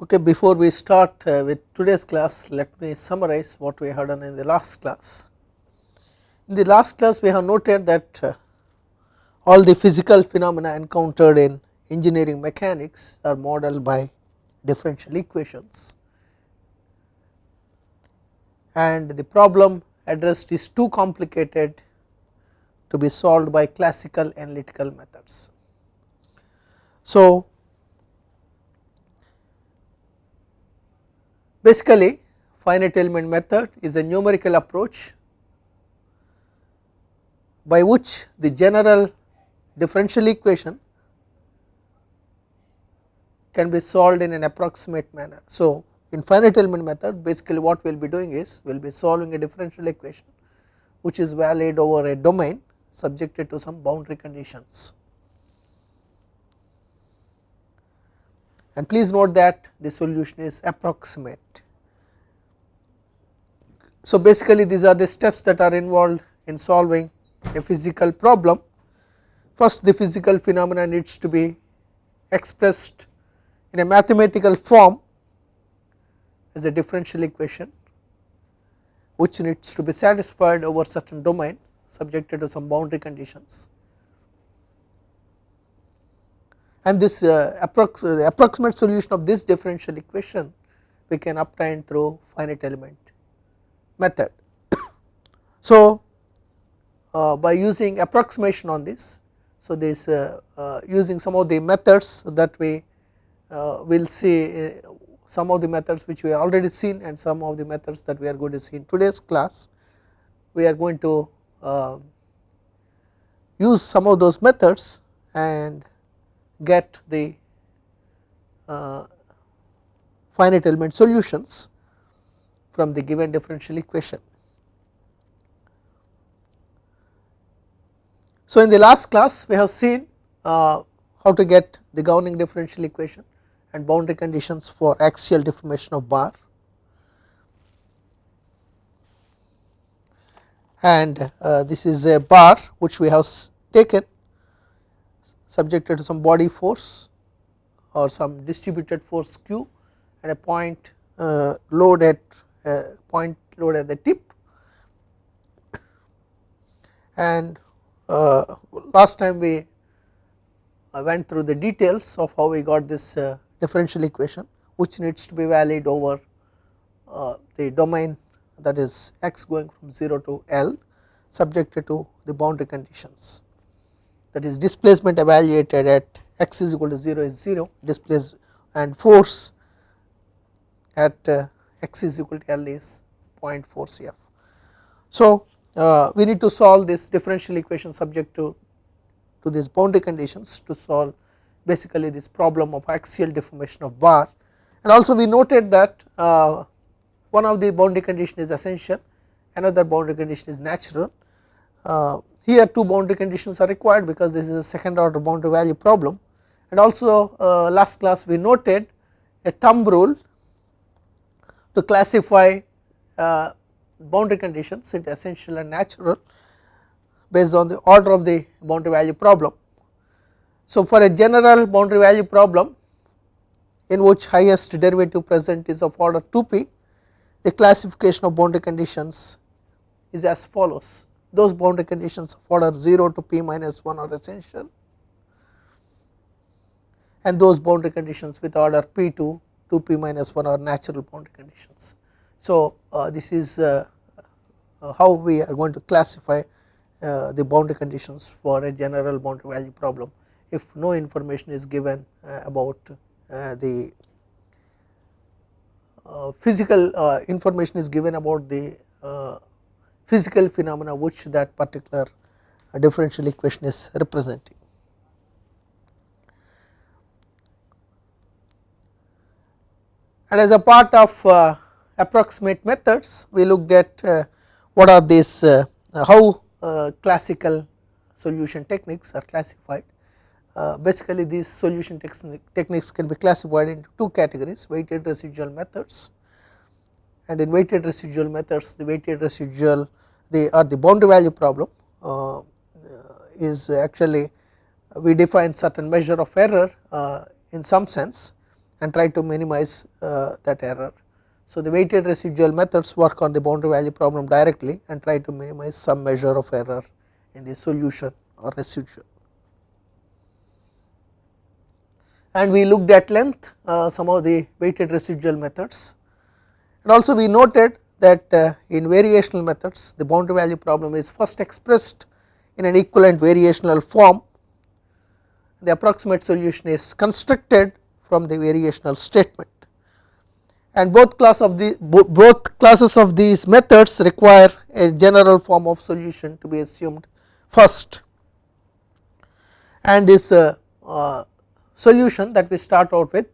Okay, before we start with today's class, let me summarize what we had done in the last class. In the last class we have noted that all the physical phenomena encountered in engineering mechanics are modeled by differential equations, and the problem addressed is too complicated to be solved by classical analytical methods. So, basically finite element method is a numerical approach by which the general differential equation can be solved in an approximate manner. So, in finite element method basically what we will be doing is we will be solving a differential equation which is valid over a domain subjected to some boundary conditions. And please note that the solution is approximate. So, basically these are the steps that are involved in solving a physical problem. First, the physical phenomena needs to be expressed in a mathematical form as a differential equation which needs to be satisfied over certain domain subjected to some boundary conditions, and this approximate solution of this differential equation we can obtain through finite element method. So, by using approximation on this, so there is using some of the methods that we will see, some of the methods which we have already seen and some of the methods that we are going to see in today's class. We are going to use some of those methods and get the finite element solutions from the given differential equation. So, in the last class we have seen how to get the governing differential equation and boundary conditions for axial deformation of bar, and this is a bar which we have taken subjected to some body force or some distributed force Q and a point load at the tip, and last time we went through the details of how we got this differential equation which needs to be valid over the domain, that is x going from 0 to L subjected to the boundary conditions, that is displacement evaluated at x is equal to 0 is 0, displace and force at x is equal to L is 0.4 CF. So, we need to solve this differential equation subject to these boundary conditions to solve basically this problem of axial deformation of bar, and also we noted that one of the boundary condition is essential, another boundary condition is natural. Here two boundary conditions are required because this is a second order boundary value problem, and also last class we noted a thumb rule to classify boundary conditions into essential and natural based on the order of the boundary value problem. So, for a general boundary value problem in which highest derivative present is of order 2p, the classification of boundary conditions is as follows: those boundary conditions of order 0 to p minus 1 are essential, and those boundary conditions with order p to 2p minus 1 are natural boundary conditions. So, this is how we are going to classify the boundary conditions for a general boundary value problem if no information is given about the physical information is given about the physical phenomena which that particular differential equation is representing. And as a part of approximate methods, we looked at what are these how classical solution techniques are classified. Basically these solution techniques can be classified into two categories: weighted residual methods, and in weighted residual methods the weighted residual the boundary value problem is actually we define certain measure of error in some sense, and try to minimize that error. So, the weighted residual methods work on the boundary value problem directly and try to minimize some measure of error in the solution or residual. And we looked at length some of the weighted residual methods, and also we noted that in variational methods the boundary value problem is first expressed in an equivalent variational form. The approximate solution is constructed from the variational statement, and both classes of these methods require a general form of solution to be assumed first, and this solution that we start out with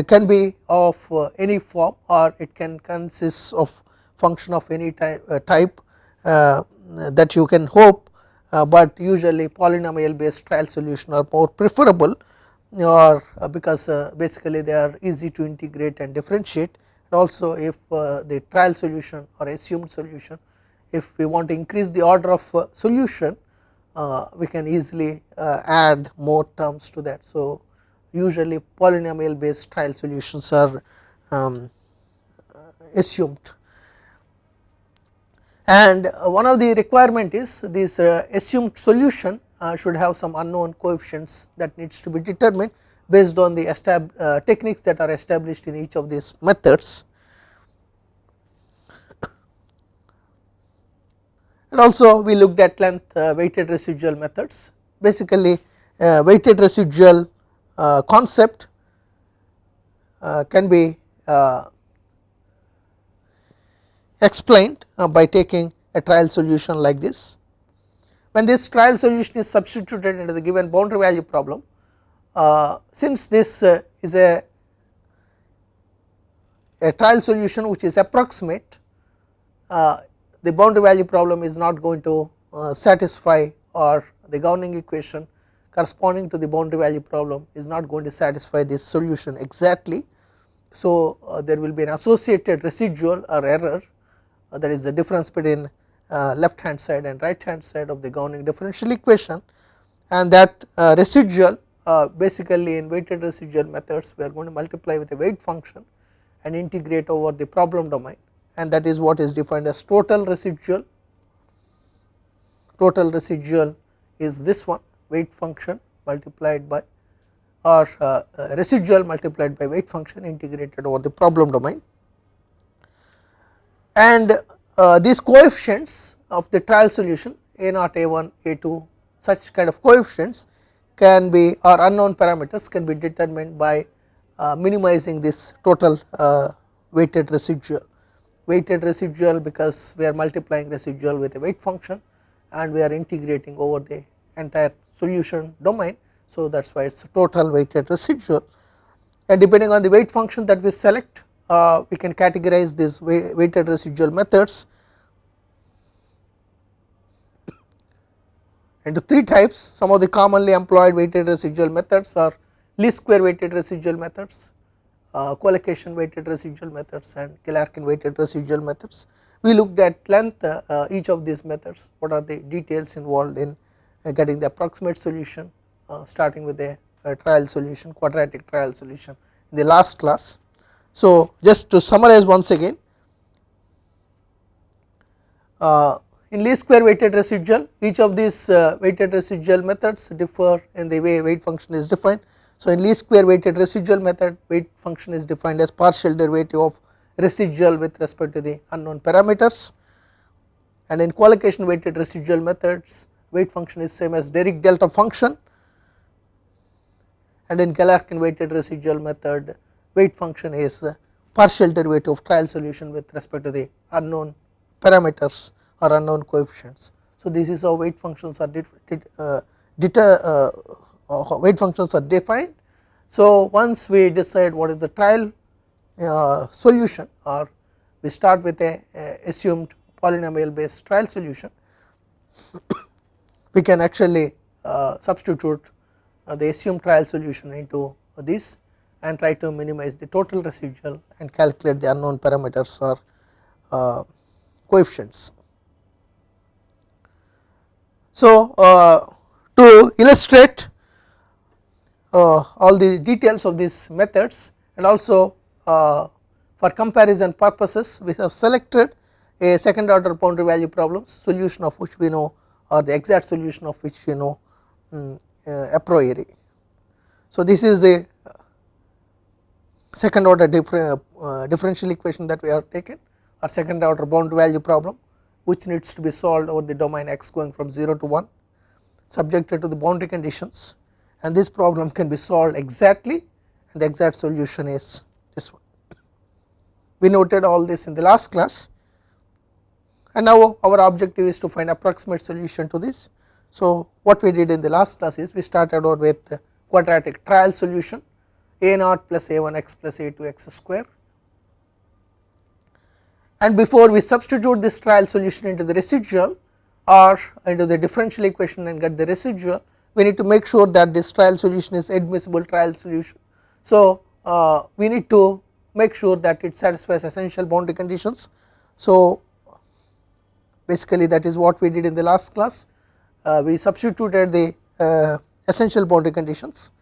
can be of any form, or it can consist of function of any type that you can hope, but usually polynomial based trial solution are more preferable, or because basically they are easy to integrate and differentiate, and also if the trial solution or assumed solution, if we want to increase the order of solution, we can easily add more terms to that. So, usually polynomial based trial solutions are assumed, and one of the requirement is this assumed solution should have some unknown coefficients that needs to be determined based on the techniques that are established in each of these methods. And also we looked at length weighted residual methods. Basically weighted residual concept can be explained by taking a trial solution like this. When this trial solution is substituted into the given boundary value problem, since this is a trial solution which is approximate, the boundary value problem is not going to satisfy, or the governing equation corresponding to the boundary value problem is not going to satisfy this solution exactly. So, there will be an associated residual or error, that is the difference between left hand side and right hand side of the governing differential equation, and that residual basically in weighted residual methods we are going to multiply with a weight function and integrate over the problem domain, and that is what is defined as total residual. Total residual is this one, weight function multiplied by, or residual multiplied by weight function integrated over the problem domain, and these coefficients of the trial solution A0, A1, A2, such kind of coefficients can be, or unknown parameters can be determined by minimizing this total weighted residual. Weighted residual because we are multiplying residual with a weight function and we are integrating over the entire solution domain. So, that is why it is total weighted residual, and depending on the weight function that we select, we can categorize these weighted residual methods into three types. Some of the commonly employed weighted residual methods are least square weighted residual methods, collocation weighted residual methods, and Galerkin weighted residual methods. We looked at length each of these methods, what are the details involved in getting the approximate solution, starting with a trial solution, quadratic trial solution in the last class. So, just to summarize once again, in least square weighted residual, each of these weighted residual methods differ in the way weight function is defined. So, in least square weighted residual method, weight function is defined as partial derivative of residual with respect to the unknown parameters, and in collocation weighted residual methods, weight function is same as Dirichlet delta function, and in Galerkin weighted residual method, weight function is partial derivative of trial solution with respect to the unknown parameters or unknown coefficients. So, this is how weight functions are defined. So, once we decide what is the trial solution, or we start with a assumed polynomial based trial solution, we can actually substitute the assumed trial solution into this and try to minimize the total residual and calculate the unknown parameters or coefficients. So, to illustrate all the details of these methods, and also for comparison purposes we have selected a second order boundary value problems, solution of which we know, or the exact solution of which we know a priori. So this is the second order differential equation that we have taken, or second order boundary value problem, which needs to be solved over the domain x going from 0 to 1 subjected to the boundary conditions, and this problem can be solved exactly, and the exact solution is this one. We noted all this in the last class, and now our objective is to find approximate solution to this. So what we did in the last class is we started out with quadratic trial solution a naught plus a1 x plus a2 x square, and before we substitute this trial solution into the residual or into the differential equation and get the residual, we need to make sure that this trial solution is admissible trial solution. So we need to make sure that it satisfies essential boundary conditions. So basically that is what we did in the last class. We substituted the essential boundary conditions,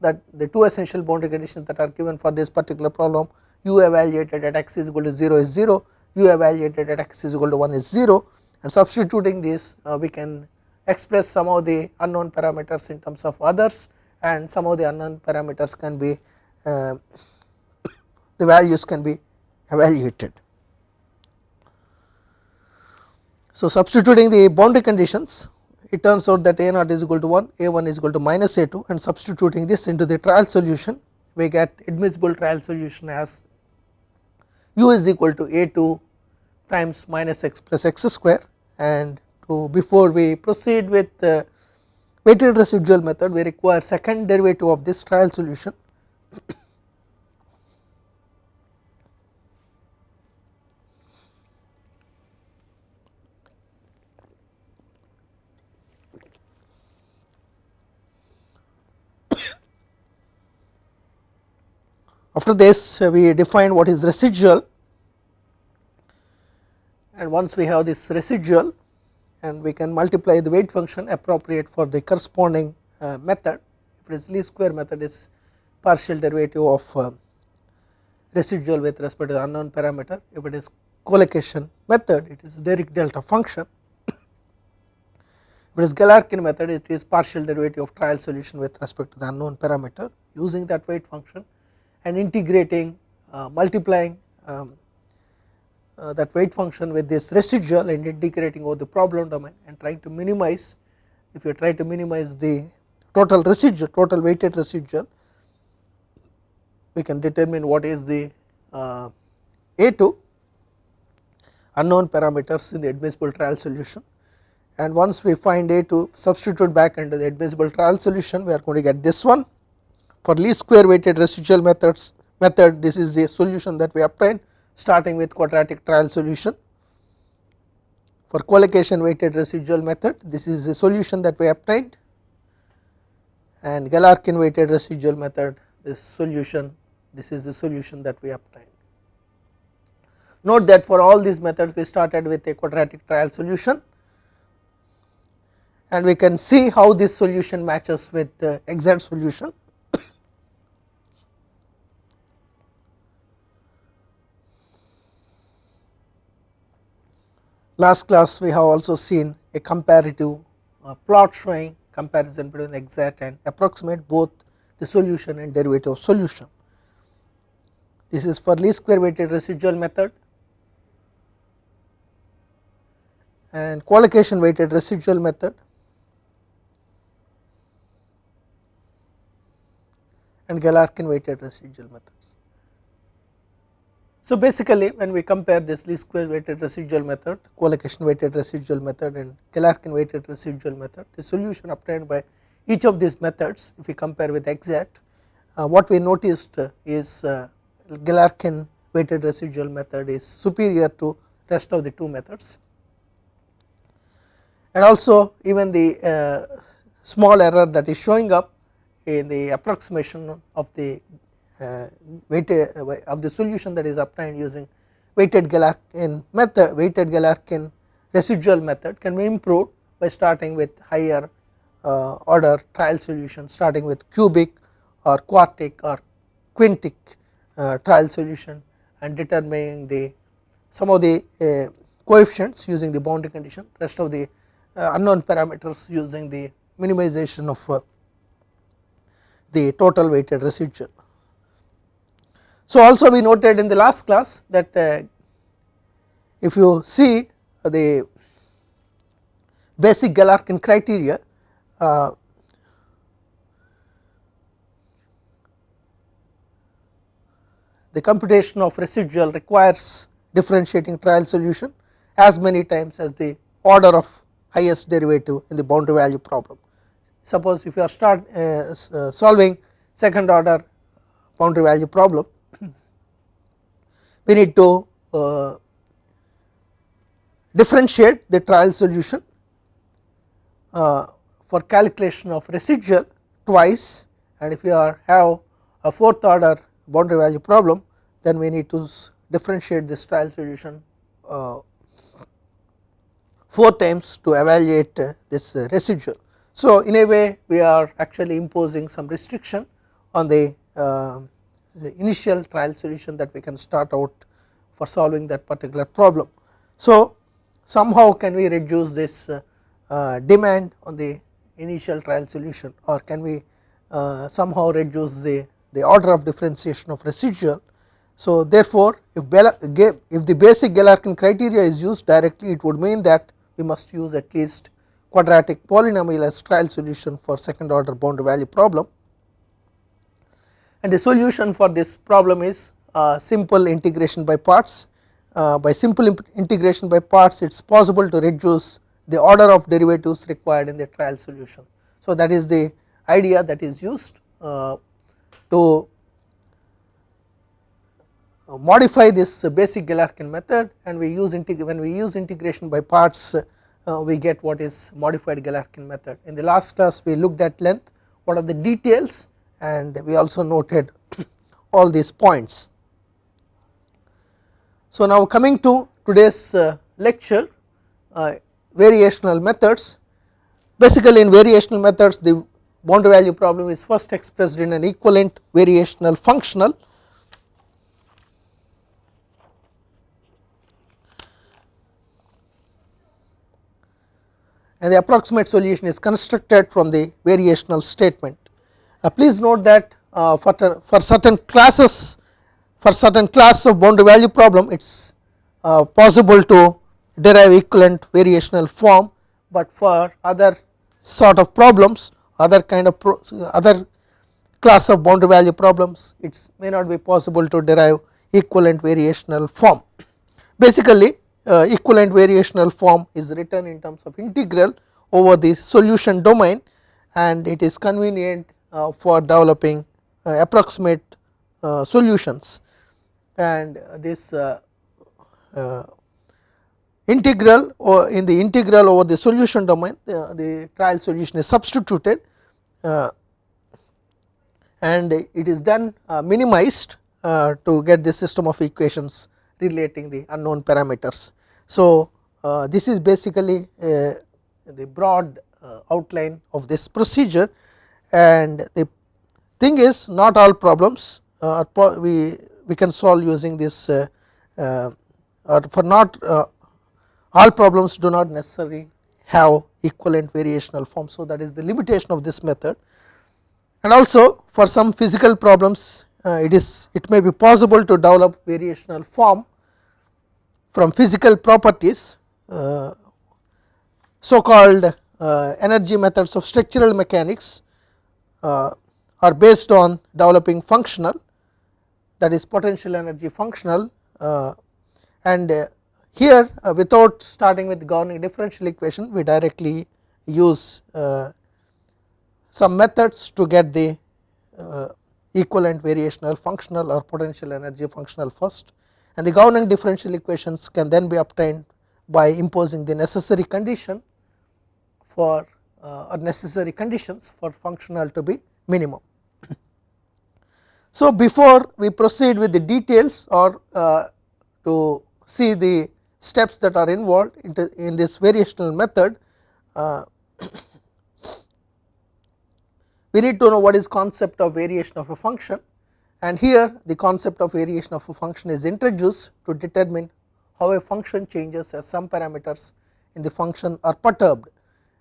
that the two essential boundary conditions that are given for this particular problem, u evaluated at x is equal to 0 is 0, u evaluated at x is equal to 1 is 0, and substituting this we can express some of the unknown parameters in terms of others, and some of the unknown parameters can be the values can be evaluated. So substituting the boundary conditions, it turns out that a naught is equal to 1, a1 is equal to minus a2, and substituting this into the trial solution we get admissible trial solution as u is equal to a2 times minus x plus x square. And before we proceed with the weighted residual method, we require second derivative of this trial solution. After this we define what is residual, and once we have this residual, and we can multiply the weight function appropriate for the corresponding method. If it is least square method, is partial derivative of residual with respect to the unknown parameter. If it is collocation method, it is Dirichlet delta function. If it is Galerkin method, it is partial derivative of trial solution with respect to the unknown parameter, using that weight function and integrating multiplying that weight function with this residual and integrating over the problem domain and trying to minimize. If you try to minimize the total residual, total weighted residual, we can determine what is the A2 unknown parameters in the admissible trial solution, and once we find A2, substitute back into the admissible trial solution, we are going to get this one. For least square weighted residual method, this is the solution that we obtained, starting with quadratic trial solution. For collocation weighted residual method, this is the solution that we obtained, and Galerkin weighted residual method, this is the solution that we obtained. Note that for all these methods we started with a quadratic trial solution, and we can see how this solution matches with the exact solution. Last class we have also seen a comparative plot showing comparison between exact and approximate, both the solution and derivative of solution. This is for least square weighted residual method, and collocation weighted residual method, and Galerkin weighted residual methods. So basically when we compare this least square weighted residual method, collocation weighted residual method, and Galerkin weighted residual method, the solution obtained by each of these methods, if we compare with exact, what we noticed is Galerkin weighted residual method is superior to rest of the two methods, and also even the small error that is showing up in the approximation of the weighted of the solution that is obtained using weighted Galerkin method, weighted Galerkin residual method can be improved by starting with higher order trial solution, starting with cubic or quartic or quintic trial solution and determining the some of the coefficients using the boundary condition, rest of the unknown parameters using the minimization of the total weighted residual. So also we noted in the last class that if you see the basic Galerkin criteria, the computation of residual requires differentiating trial solution as many times as the order of highest derivative in the boundary value problem. Suppose if you are solving second order boundary value problem, we need to differentiate the trial solution for calculation of residual twice, and if you have a fourth order boundary value problem, then we need to differentiate this trial solution 4 times to evaluate this residual. So in a way we are actually imposing some restriction on the initial trial solution that we can start out for solving that particular problem. So somehow can we reduce this demand on the initial trial solution, or can we somehow reduce the order of differentiation of residual. So therefore if the basic Galerkin criteria is used directly, it would mean that we must use at least quadratic polynomial as trial solution for second order boundary value problem, and the solution for this problem is simple integration by parts. By simple integration by parts, it is possible to reduce the order of derivatives required in the trial solution. So that is the idea that is used to modify this basic Galerkin method, and when we use integration by parts, we get what is modified Galerkin method. In the last class we looked at length, what are the details, and we also noted all these points. So now coming to today's lecture, variational methods. Basically in variational methods, the boundary value problem is first expressed in an equivalent variational functional, and the approximate solution is constructed from the variational statement. Please note that for certain classes, for certain class of boundary value problem, it is possible to derive equivalent variational form, but for other sort of problems, other class of boundary value problems, it may not be possible to derive equivalent variational form. Basically equivalent variational form is written in terms of integral over the solution domain, and it is convenient for developing approximate solutions, and this integral, or in the integral over the solution domain, the trial solution is substituted and it is then minimized to get the system of equations relating the unknown parameters. So this is basically the broad outline of this procedure, and the thing is, not all problems we can solve using this, or for not all problems do not necessarily have equivalent variational form. So that is the limitation of this method, and also for some physical problems it may be possible to develop variational form from physical properties, so called energy methods of structural mechanics are based on developing functional, that is potential energy functional, and here without starting with the governing differential equation, we directly use some methods to get the equivalent variational functional or potential energy functional first, and the governing differential equations can then be obtained by imposing the necessary condition for or necessary conditions for functional to be minimum. So before we proceed with the details, or to see the steps that are involved in this variational method, we need to know what is concept of variation of a function, and here the concept of variation of a function is introduced to determine how a function changes as some parameters in the function are perturbed,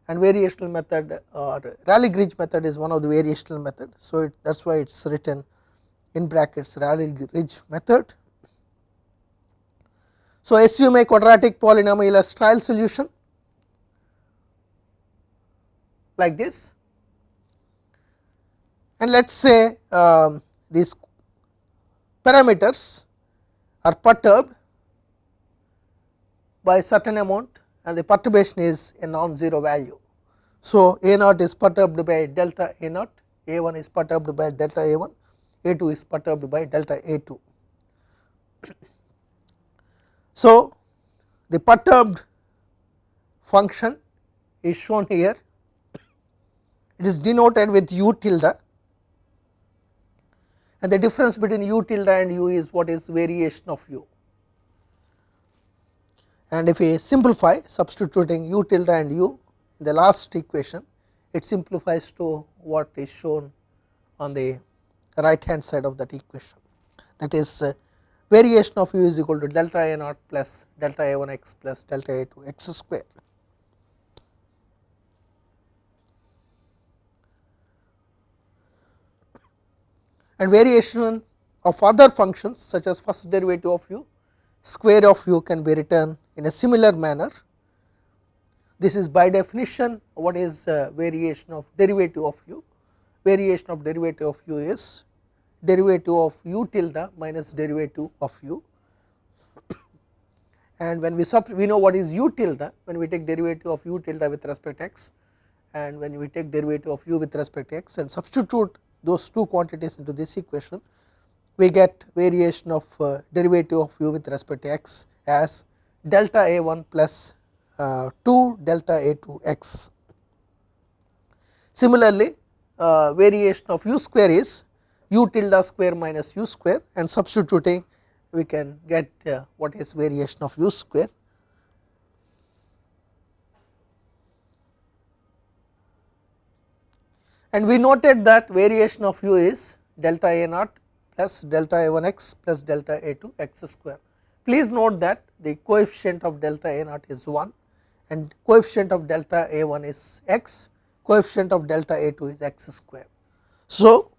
and variational method or Rayleigh-Ridge method is one of the variational method. So, that is why it is written in brackets Rayleigh-Ridge method. So, assume a quadratic polynomial as trial solution like this, and let us say these parameters are perturbed by a certain amount and the perturbation is a non-zero value. So, A naught is perturbed by delta A naught, A1 is perturbed by delta A1, A2 is perturbed by delta A2. So, the perturbed function is shown here, it is denoted with u tilde, and the difference between u tilde and u is what is variation of u. And if we simplify substituting u tilde and u in the last equation, it simplifies to what is shown on the right hand side of that equation, that is variation of u is equal to delta A naught plus delta A1 x plus delta A2 x square. And variation of other functions such as first derivative of u, square of u can be written in a similar manner. This is by definition what is variation of derivative of u. Variation of derivative of u is derivative of u tilde minus derivative of u, and when we know what is u tilde when we take derivative of u tilde with respect to x, and when we take derivative of u with respect to x and substitute those two quantities into this equation, we get variation of derivative of u with respect to x as delta A1 plus 2 delta A2 x. Similarly, variation of u square is u tilde square minus u square, and substituting we can get what is variation of u square. And we noted that variation of u is delta A naught plus delta A1 x plus delta A2 x square. Please note that the coefficient of delta A naught is 1 and coefficient of delta A1 is x, coefficient of delta A2 is x square. So,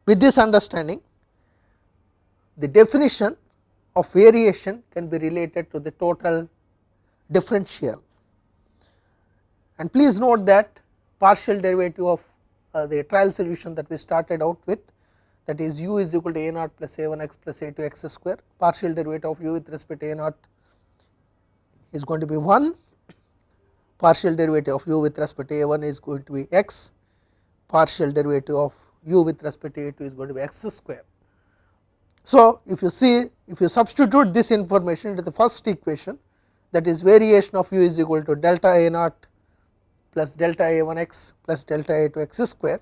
with this understanding, the definition of variation can be related to the total differential, and please note that partial derivative of the trial solution that we started out with, that is u is equal to A naught plus A1 x plus A2 x square, partial derivative of u with respect to A naught is going to be 1, partial derivative of u with respect to A1 is going to be x, partial derivative of u with respect to A2 is going to be x square. So, if you see, if you substitute this information into the first equation, that is variation of u is equal to delta A naught plus delta A1 x plus delta A2 x square,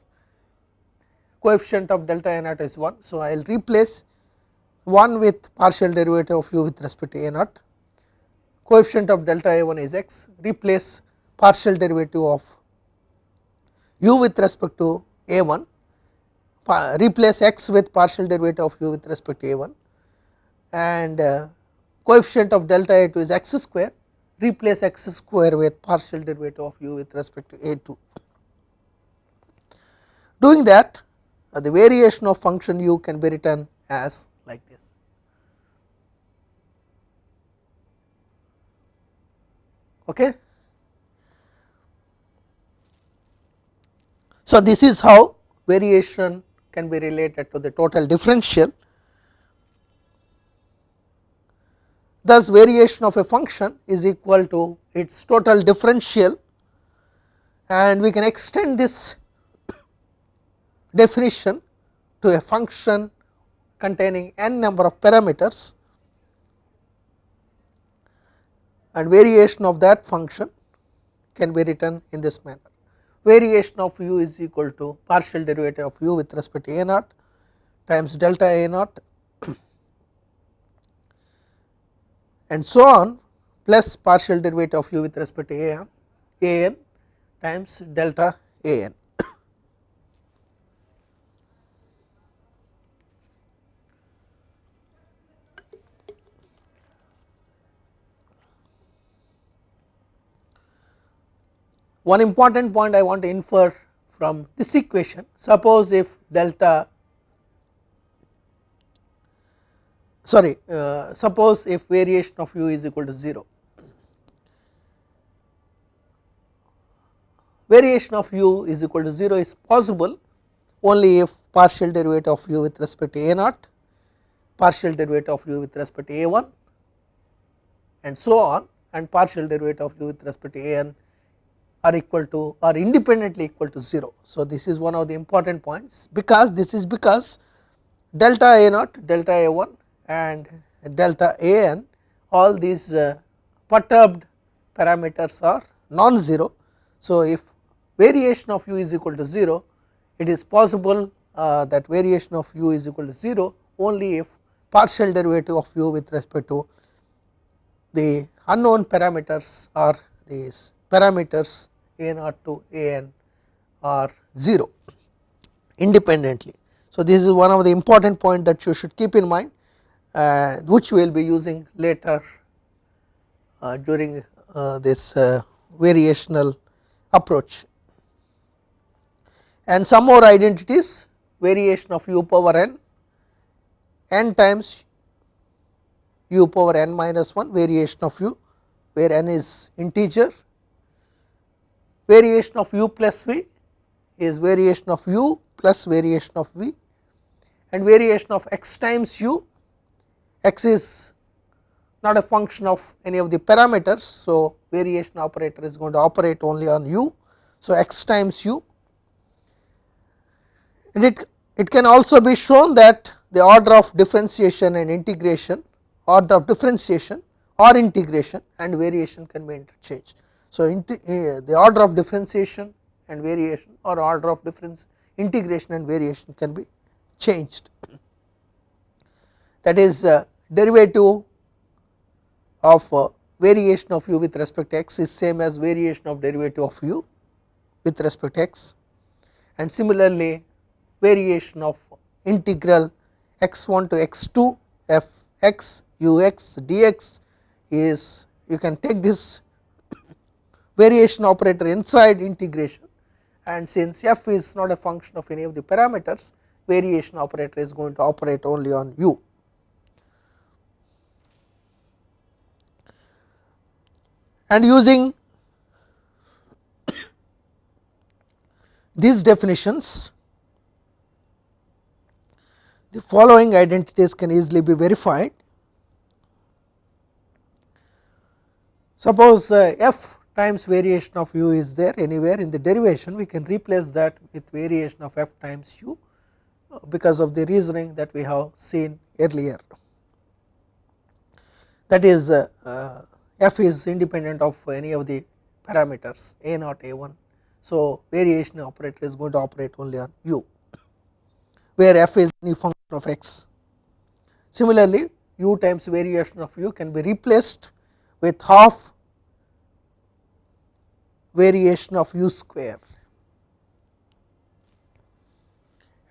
coefficient of delta A naught is 1. So, I will replace 1 with partial derivative of u with respect to A naught, coefficient of delta A1 is x, replace partial derivative of u with respect to A1, replace x with partial derivative of u with respect to A1, and coefficient of delta A2 is x square, replace x square with partial derivative of u with respect to A2. Doing that, the variation of function u can be written as like this. Okay. So, this is how variation can be related to the total differential. Thus, variation of a function is equal to its total differential, and we can extend this definition to a function containing n number of parameters, and variation of that function can be written in this manner. Variation of u is equal to partial derivative of u with respect to A naught times delta A naught and so on, plus partial derivative of u with respect to A n times delta A n. one important point I want to infer from this equation, suppose if delta suppose if variation of u is equal to 0, variation of u is equal to 0 is possible only if partial derivative of u with respect to a naught, partial derivative of u with respect to a1 and so on, and partial derivative of u with respect to a n are equal to or independently equal to 0. So, this is one of the important points, because this is because delta a naught, delta a1 and delta a n, all these perturbed parameters are non-zero. So, if variation of u is equal to 0, it is possible that variation of u is equal to 0 only if partial derivative of u with respect to the unknown parameters or these parameters a naught to a n are 0 independently. So, this is one of the important point that you should keep in mind, which we will be using later during this variational approach. And some more identities, variation of u power n, n times u power n minus 1, variation of u where n is integer, variation of u plus v is variation of u plus variation of v, and variation of x times u, x is not a function of any of the parameters. So, variation operator is going to operate only on u. So, x times u, and it can also be shown that the order of differentiation and integration, order of differentiation or integration and variation can be interchanged. So, the order of differentiation and variation or order of difference integration and variation can be changed, that is derivative of variation of u with respect to x is same as variation of derivative of u with respect to x, and similarly variation of integral x1 to x2 f x u x dx is, you can take this variation operator inside integration, and since f is not a function of any of the parameters, variation operator is going to operate only on u. And using these definitions, the following identities can easily be verified. Suppose f times variation of u is there anywhere in the derivation, we can replace that with variation of f times u because of the reasoning that we have seen earlier, that is f is independent of any of the parameters a naught a1. So, variation operator is going to operate only on u where f is any function of x. Similarly, u times variation of u can be replaced with half variation of u square,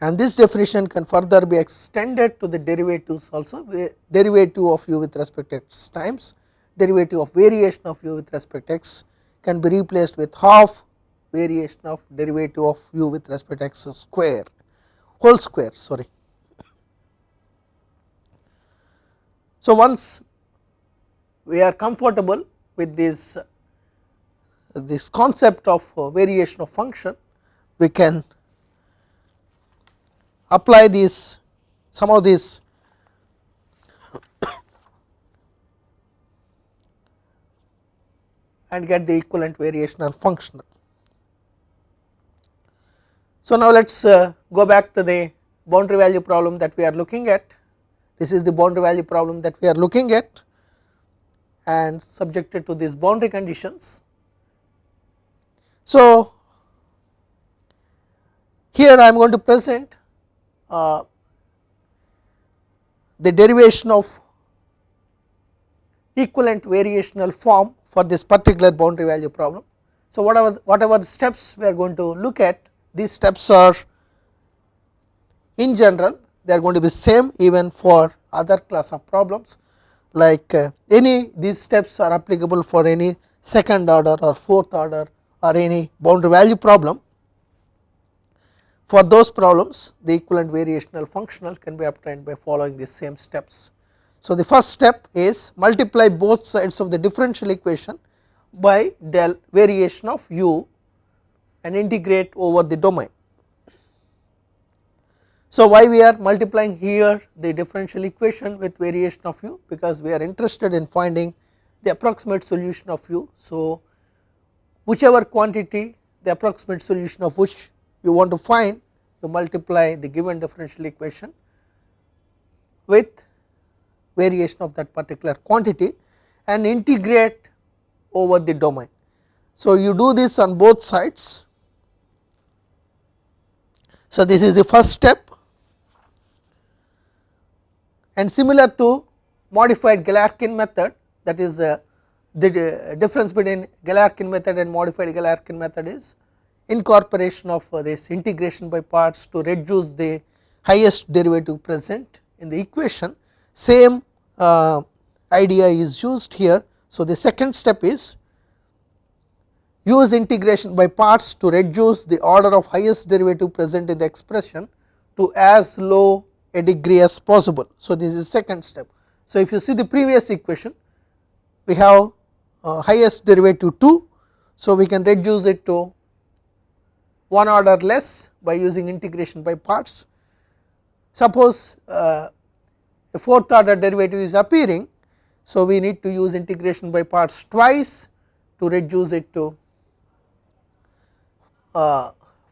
and this definition can further be extended to the derivatives also, derivative of u with respect to x times derivative of variation of u with respect to x can be replaced with half variation of derivative of u with respect to x square whole square, sorry. So, once we are comfortable with this concept of variation of function, we can apply these some of these and get the equivalent variational functional. So, now let us go back to the boundary value problem that we are looking at. This is the boundary value problem that we are looking at and subjected to these boundary conditions. So, here I am going to present the derivation of equivalent variational form for this particular boundary value problem. So, whatever steps we are going to look at, these steps are in general they are going to be same even for other class of problems, like these steps are applicable for any second order or fourth order or any boundary value problem. For those problems the equivalent variational functional can be obtained by following the same steps. So the first step is multiply both sides of the differential equation by del variation of u and integrate over the domain. So why we are multiplying here the differential equation with variation of u, because we are interested in finding the approximate solution of u. So whichever quantity the approximate solution of which you want to find, you multiply the given differential equation with variation of that particular quantity and integrate over the domain. So you do this on both sides. So this is the first step, and similar to modified Galerkin method, that is the difference between Galerkin method and modified Galerkin method is incorporation of this integration by parts to reduce the highest derivative present in the equation. Same idea is used here. So the second step is use integration by parts to reduce the order of highest derivative present in the expression to as low a degree as possible. So this is second step. So if you see the previous equation, we have highest derivative 2, so we can reduce it to one order less by using integration by parts. Suppose a fourth order derivative is appearing, so we need to use integration by parts twice to reduce it to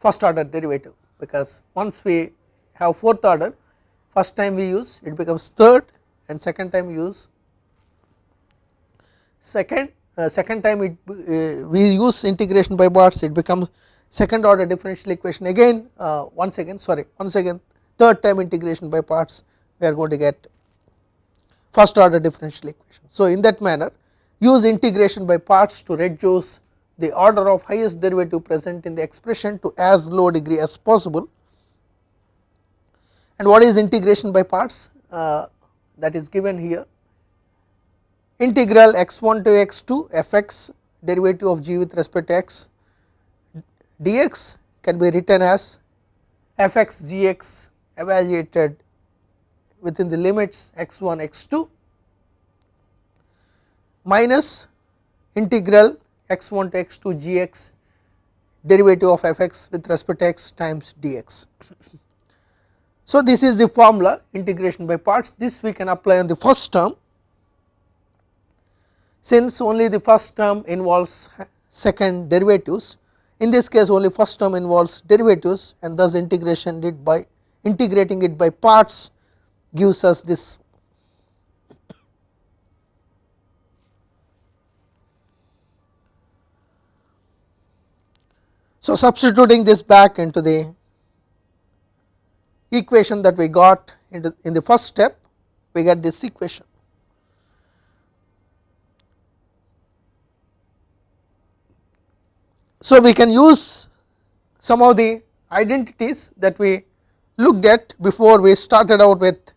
first order derivative, because once we have fourth order, first time we use it becomes third, and second time we use second time it we use integration by parts, it becomes second order differential equation again, once again third time integration by parts, we are going to get first order differential equation. So in that manner use integration by parts to reduce the order of highest derivative present in the expression to as low degree as possible. And what is integration by parts? That is given here. Integral x1 to x2 fx derivative of g with respect to x dx can be written as fx gx evaluated within the limits x1 x2 minus integral x1 to x2 gx derivative of fx with respect to x times dx. So this is the formula, integration by parts. This we can apply on the first term, since only the first term involves second derivatives. In this case only first term involves derivatives, and thus integrating it by parts gives us this. So substituting this back into the equation that we got in the first step, we get this equation. So we can use some of the identities that we looked at before we started out with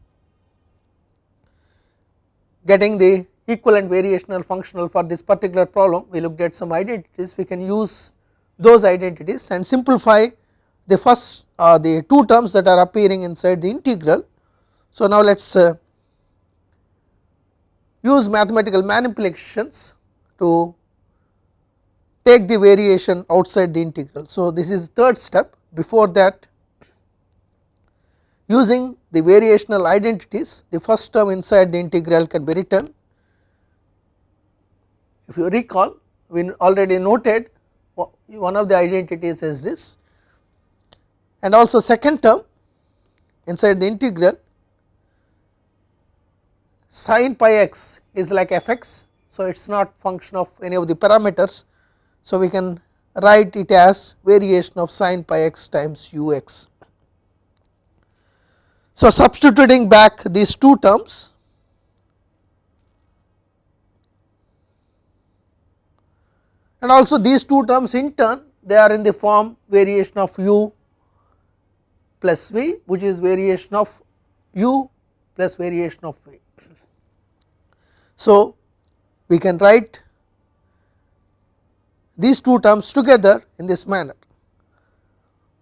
getting the equivalent variational functional for this particular problem. We looked at some identities, we can use those identities and simplify the first the two terms that are appearing inside the integral. So now let us use mathematical manipulations to take the variation outside the integral. So this is third step. Before that, using the variational identities, the first term inside the integral can be written. If you recall, we already noted one of the identities is this, and also second term inside the integral, sin pi x is like fx, so it is not function of any of the parameters. So we can write it as variation of sin pi x times ux. So substituting back these two terms, and also these two terms in turn they are in the form variation of u plus v, which is variation of u plus variation of v. So we can write these two terms together in this manner.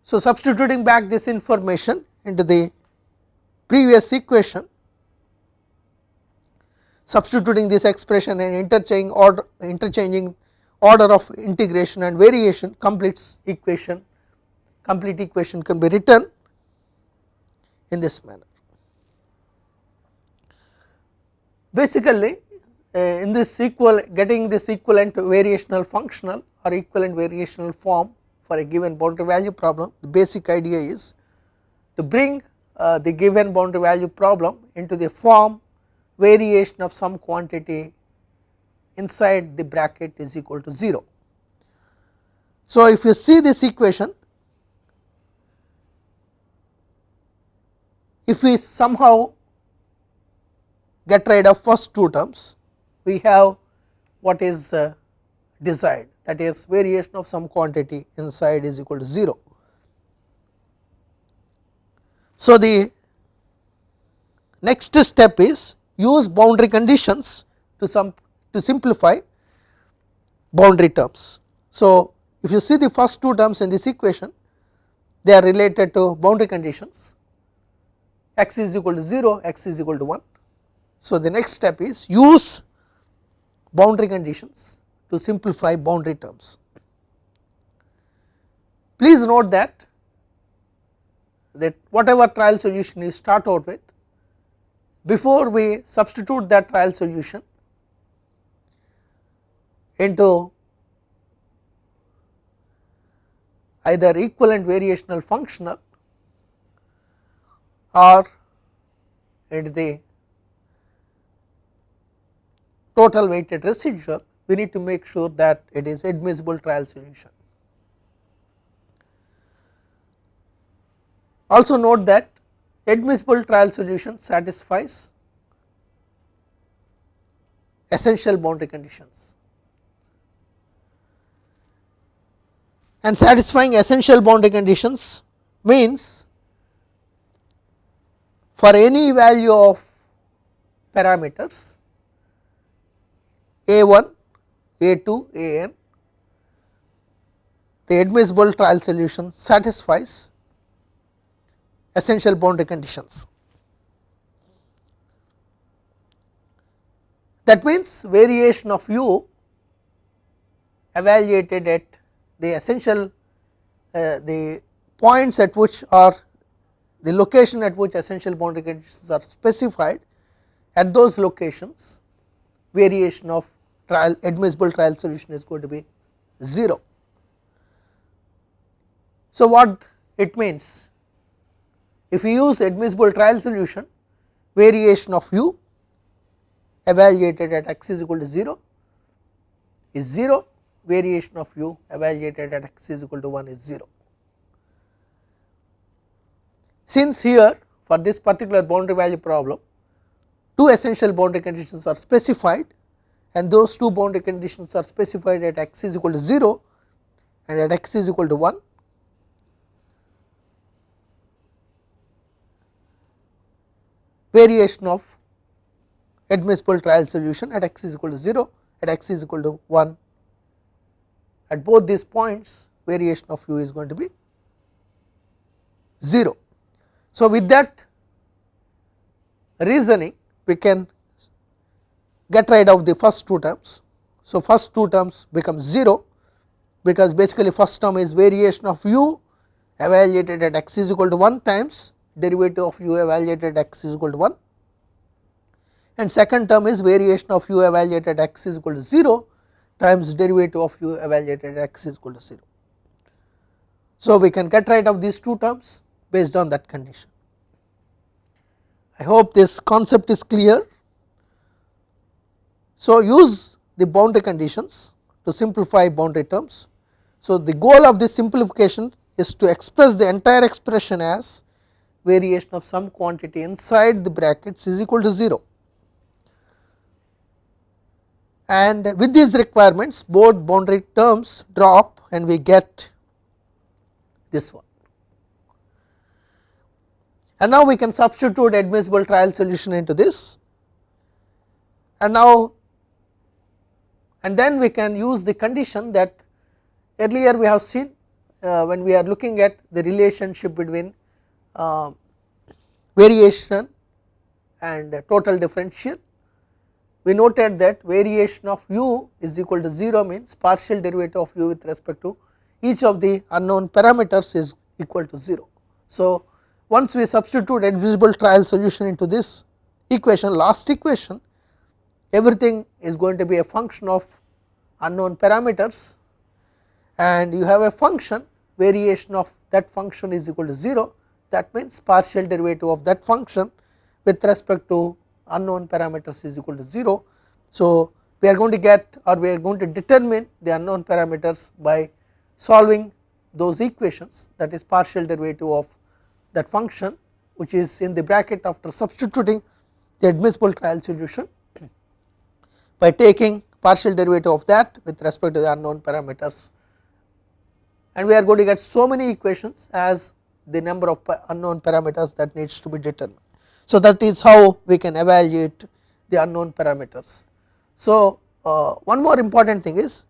So, substituting back this information into the previous equation, substituting this expression and interchanging order of integration and variation, complete equation can be written in this manner. Basically, in this getting this equivalent variational functional or equivalent variational form for a given boundary value problem, the basic idea is to bring the given boundary value problem into the form variation of some quantity inside the bracket is equal to 0. So, if you see this equation, if we somehow get rid of first two terms, we have what is desired, that is variation of some quantity inside is equal to 0. So, the next step is use boundary conditions to simplify boundary terms. So, if you see the first two terms in this equation, they are related to boundary conditions, x is equal to 0, x is equal to 1. So, the next step is use boundary conditions to simplify boundary terms. Please note that whatever trial solution you start out with, before we substitute that trial solution into either equivalent variational functional or into the total weighted residual, we need to make sure that it is admissible trial solution. Also note that admissible trial solution satisfies essential boundary conditions, and satisfying essential boundary conditions means for any value of parameters A1, A2, An, the admissible trial solution satisfies essential boundary conditions. That means variation of u evaluated at the essential the points at which or the location at which essential boundary conditions are specified, at those locations variation of admissible trial solution is going to be 0. So, what it means? If you use admissible trial solution, variation of u evaluated at x is equal to 0 is 0, variation of u evaluated at x is equal to 1 is 0. Since here for this particular boundary value problem, two essential boundary conditions are specified, and those two boundary conditions are specified at x is equal to 0 and at x is equal to 1. Variation of admissible trial solution at x is equal to 0, at x is equal to 1, at both these points variation of u is going to be 0. So, with that reasoning we can get rid of the first two terms. So, first two terms become 0, because basically first term is variation of u evaluated at x is equal to 1 times derivative of u evaluated at x is equal to 1, and second term is variation of u evaluated at x is equal to 0 times derivative of u evaluated at x is equal to 0. So, we can get rid of these two terms based on that condition. I hope this concept is clear. So, use the boundary conditions to simplify boundary terms. So, the goal of this simplification is to express the entire expression as variation of some quantity inside the brackets is equal to 0, and with these requirements both boundary terms drop and we get this one. And now we can substitute admissible trial solution into this, and then we can use the condition that earlier we have seen when we are looking at the relationship between variation and total differential, we noted that variation of u is equal to 0 means partial derivative of u with respect to each of the unknown parameters is equal to 0. So, once we substitute admissible trial solution into this equation, last equation, everything is going to be a function of unknown parameters, and you have a function variation of that function is equal to 0, that means partial derivative of that function with respect to unknown parameters is equal to 0. So, we are going to get or we are going to determine the unknown parameters by solving those equations, that is partial derivative of that function which is in the bracket after substituting the admissible trial solution by taking partial derivative of that with respect to the unknown parameters, and we are going to get so many equations as the number of unknown parameters that needs to be determined. So, that is how we can evaluate the unknown parameters. So, one more important thing is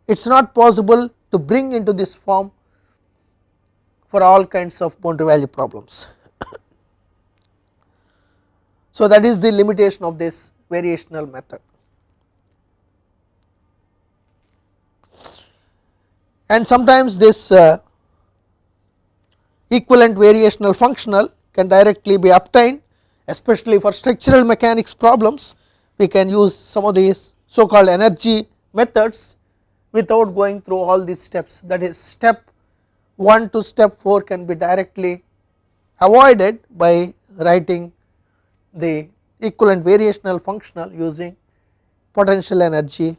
it is not possible to bring into this form for all kinds of boundary value problems. So, that is the limitation of this variational method. And sometimes this equivalent variational functional can directly be obtained, especially for structural mechanics problems. We can use some of these so called energy methods without going through all these steps, that is step 1 to step 4 can be directly avoided by writing the equivalent variational functional using potential energy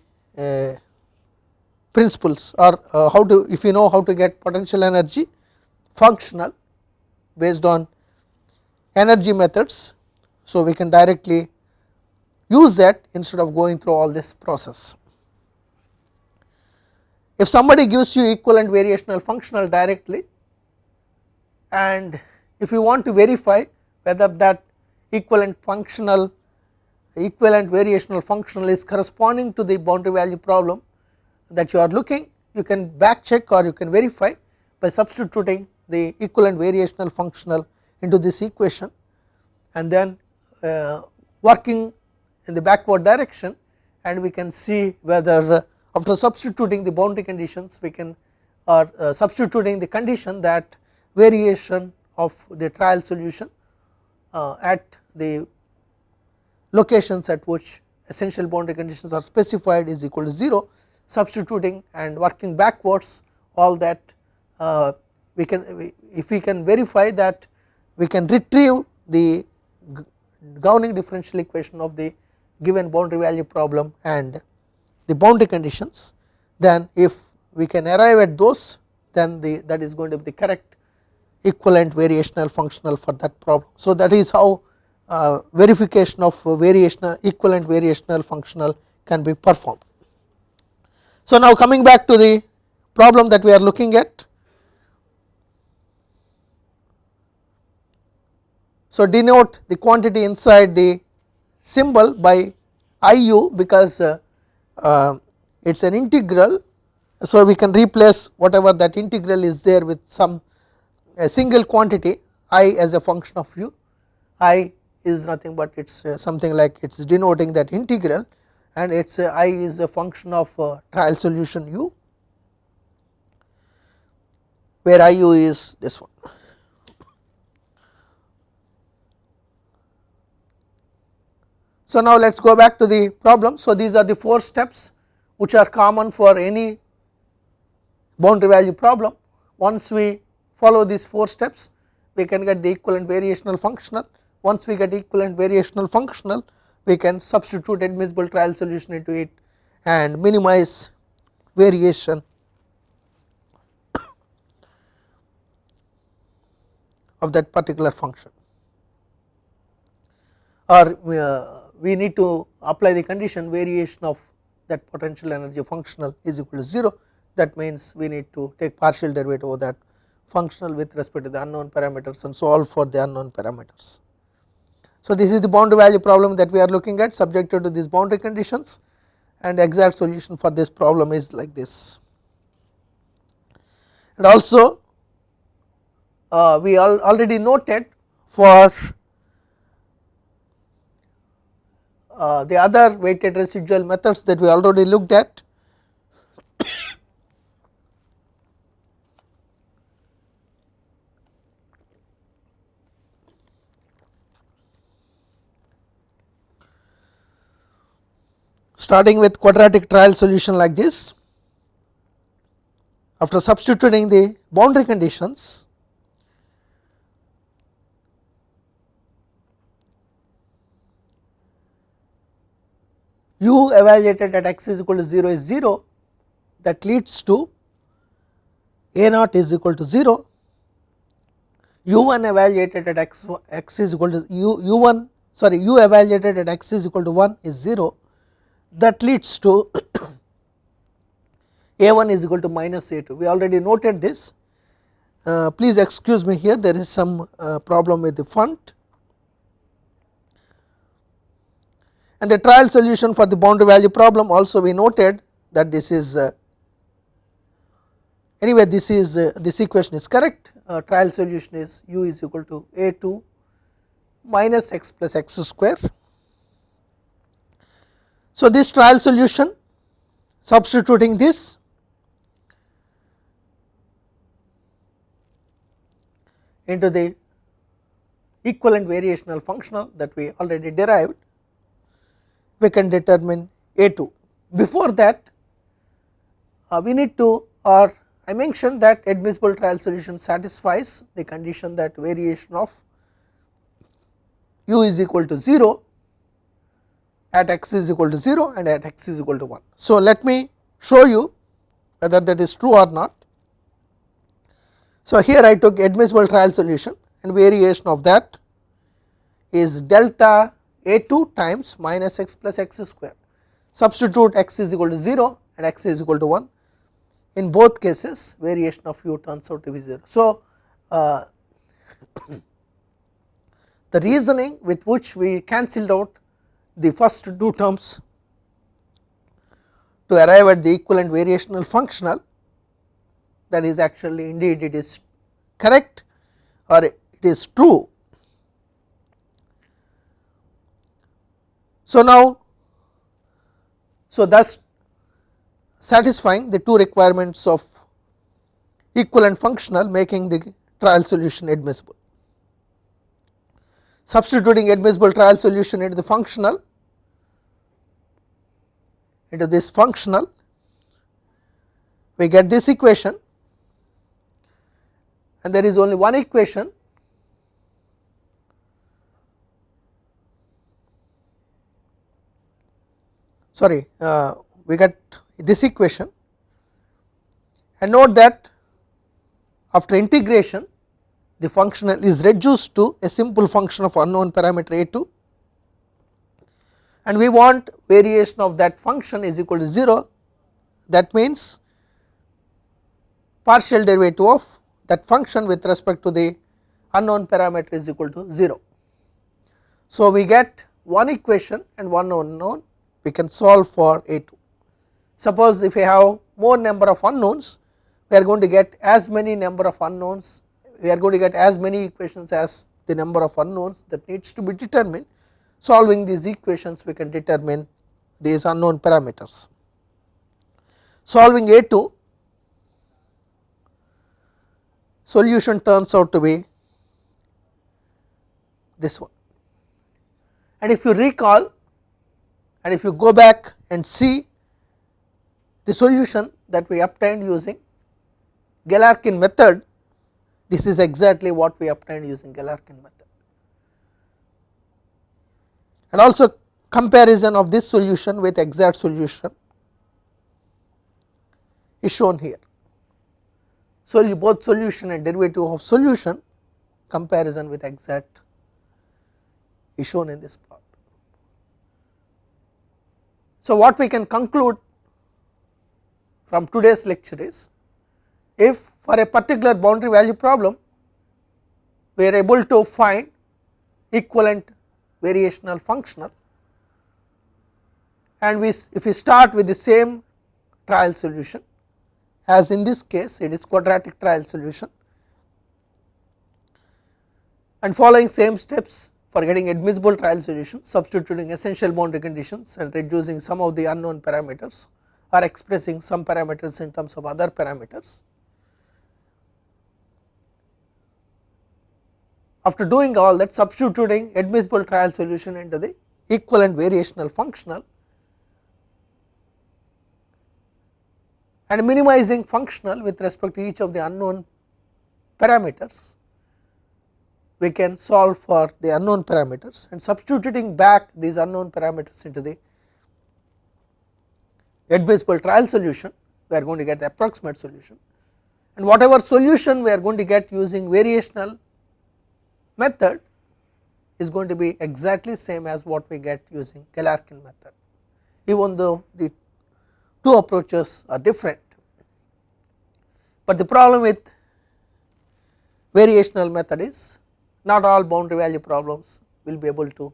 principles, or how to, if you know how to get potential energy functional based on energy methods. So, we can directly use that instead of going through all this process. If somebody gives you equivalent variational functional directly, and if you want to verify whether that equivalent variational functional is corresponding to the boundary value problem that you are looking, you can back check or you can verify by substituting the equivalent variational functional into this equation and then working in the backward direction, and we can see whether after substituting the boundary conditions we can, or substituting the condition that variation of the trial solution at the locations at which essential boundary conditions are specified is equal to 0, substituting and working backwards all that we can, if we can verify that we can retrieve the governing differential equation of the given boundary value problem and the boundary conditions, then if we can arrive at those, then that is going to be the correct equivalent variational functional for that problem. So, that is how verification of equivalent variational functional can be performed. So, now coming back to the problem that we are looking at. So, denote the quantity inside the symbol by IU because it is an integral. So, we can replace whatever that integral is there with some a single quantity I as a function of u. I is nothing but it is something like it is denoting that integral, and its I is a function of trial solution u, where IU is this one. So, now let us go back to the problem. So, these are the 4 steps which are common for any boundary value problem. Once we follow these 4 steps, we can get the equivalent variational functional. Once we get equivalent variational functional, we can substitute admissible trial solution into it and minimize variation of that particular function, or we need to apply the condition variation of that potential energy functional is equal to 0. That means we need to take partial derivative of that functional with respect to the unknown parameters and solve for the unknown parameters. So, this is the boundary value problem that we are looking at subjected to these boundary conditions, and exact solution for this problem is like this. And also we already noted for the other weighted residual methods that we already looked at, starting with quadratic trial solution like this. After substituting the boundary conditions, u evaluated at x is equal to 0 is 0, that leads to a naught is equal to 0, u1 evaluated at x is equal to u evaluated at x is equal to 1 is 0, that leads to a1 is equal to minus a2. We already noted this. Please excuse me, here there is some problem with the font. And the trial solution for the boundary value problem also we noted that this is anyway, this is this equation is correct. Trial solution is u is equal to a2 minus x plus x square. So this trial solution, substituting this, into the equivalent variational functional that we already derived, we can determine a2. Before that we need to, or I mentioned that admissible trial solution satisfies the condition that variation of u is equal to 0 at x is equal to 0 and at x is equal to 1. So let me show you whether that is true or not. So here I took admissible trial solution and variation of that is delta a2 times minus x plus x square. Substitute x is equal to 0 and x is equal to 1. In both cases variation of u turns out to be 0. So the reasoning with which we cancelled out the first two terms to arrive at the equivalent variational functional, that is actually indeed it is correct or it is true. So now, so thus satisfying the two requirements of equivalent functional, making the trial solution admissible. Substituting admissible trial solution into the functional, into this functional, we get this equation, and there is only one equation, sorry, we get this equation, and note that after integration the functional is reduced to a simple function of unknown parameter a2, and we want variation of that function is equal to 0. That means partial derivative of that function with respect to the unknown parameter is equal to 0. So we get one equation and one unknown, we can solve for a2. Suppose if we have more number of unknowns, we are going to get as many number of unknowns, we are going to get as many equations as the number of unknowns that needs to be determined. Solving these equations we can determine these unknown parameters. Solving a2, solution turns out to be this one, and if you recall and if you go back and see the solution that we obtained using Galerkin method, this is exactly what we obtained using Galerkin method. And also comparison of this solution with exact solution is shown here. So both solution and derivative of solution comparison with exact is shown in this part. So what we can conclude from today's lecture is, if for a particular boundary value problem we are able to find equivalent variational functional, and if we start with the same trial solution as in this case it is quadratic trial solution, and following same steps for getting admissible trial solution, substituting essential boundary conditions and reducing some of the unknown parameters or expressing some parameters in terms of other parameters. After doing all that, substituting admissible trial solution into the equivalent variational functional and minimizing functional with respect to each of the unknown parameters, we can solve for the unknown parameters, and substituting back these unknown parameters into the admissible trial solution, we are going to get the approximate solution, and whatever solution we are going to get using variational method is going to be exactly same as what we get using Galerkin method, even though the two approaches are different. But the problem with variational method is not all boundary value problems will be able to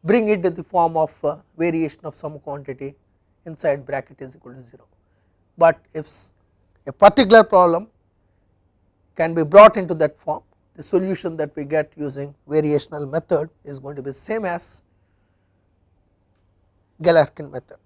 bring it in the form of variation of some quantity inside bracket is equal to 0, but if a particular problem can be brought into that form, the solution that we get using variational method is going to be same as Galerkin method.